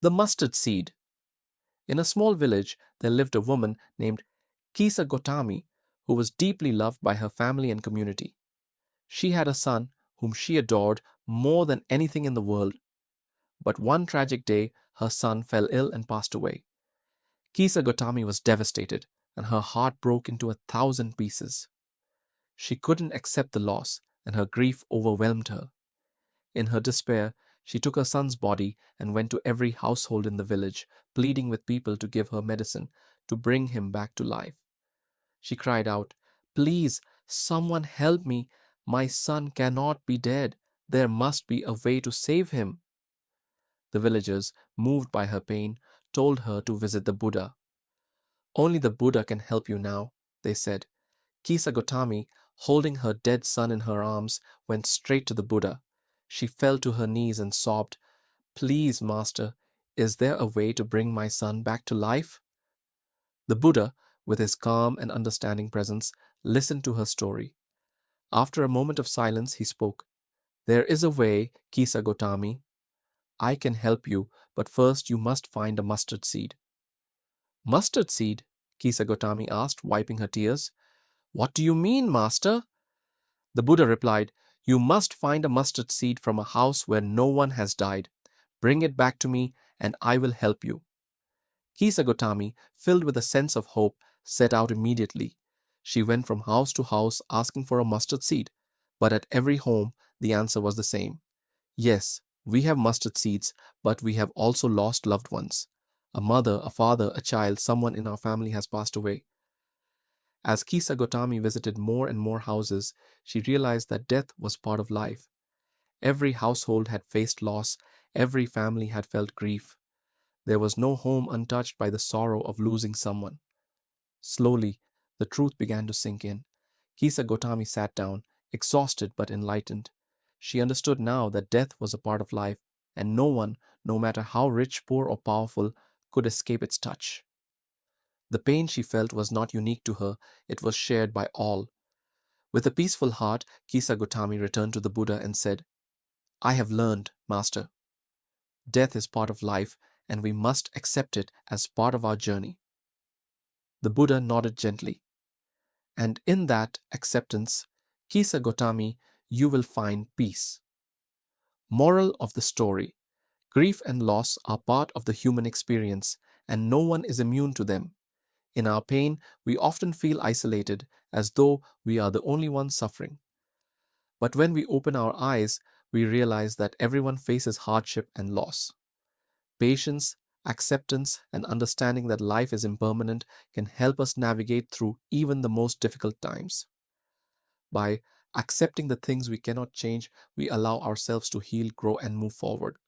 The mustard seed. In a small village, there lived a woman named Kisa Gotami who was deeply loved by her family and community. She had a son whom she adored more than anything in the world. But one tragic day, her son fell ill and passed away. Kisa Gotami was devastated, and her heart broke into 1,000 pieces. She couldn't accept the loss, and her grief overwhelmed her. In her despair, she took her son's body and went to every household in the village, pleading with people to give her medicine to bring him back to life. She cried out, "Please, someone help me. My son cannot be dead. There must be a way to save him." The villagers, moved by her pain, told her to visit the Buddha. "Only the Buddha can help you now," they said. Kisa Gotami, holding her dead son in her arms, went straight to the Buddha. She fell to her knees and sobbed, "Please, Master, is there a way to bring my son back to life?" The Buddha, with his calm and understanding presence, listened to her story. After a moment of silence, he spoke. "There is a way, Kisa Gotami. I can help you, but first you must find a mustard seed." "Mustard seed?" Kisa Gotami asked, wiping her tears. "What do you mean, Master?" The Buddha replied, "You must find a mustard seed from a house where no one has died. Bring it back to me, and I will help you." Kisa Gotami, filled with a sense of hope, set out immediately. She went from house to house asking for a mustard seed, but at every home the answer was the same. "Yes, we have mustard seeds, but we have also lost loved ones. A mother, a father, a child, someone in our family has passed away." As Kisa Gotami visited more and more houses, she realized that death was part of life. Every household had faced loss, every family had felt grief. There was no home untouched by the sorrow of losing someone. Slowly, the truth began to sink in. Kisa Gotami sat down, exhausted but enlightened. She understood now that death was a part of life, and no one, no matter how rich, poor, or powerful, could escape its touch. The pain she felt was not unique to her, it was shared by all. With a peaceful heart, Kisa Gotami returned to the Buddha and said, "I have learned, Master. Death is part of life, and we must accept it as part of our journey." The Buddha nodded gently. "And in that acceptance, Kisa Gotami, you will find peace." Moral of the story: grief and loss are part of the human experience, and no one is immune to them. In our pain, we often feel isolated, as though we are the only ones suffering. But when we open our eyes, we realize that everyone faces hardship and loss. Patience, acceptance, and understanding that life is impermanent can help us navigate through even the most difficult times. By accepting the things we cannot change, we allow ourselves to heal, grow, and move forward.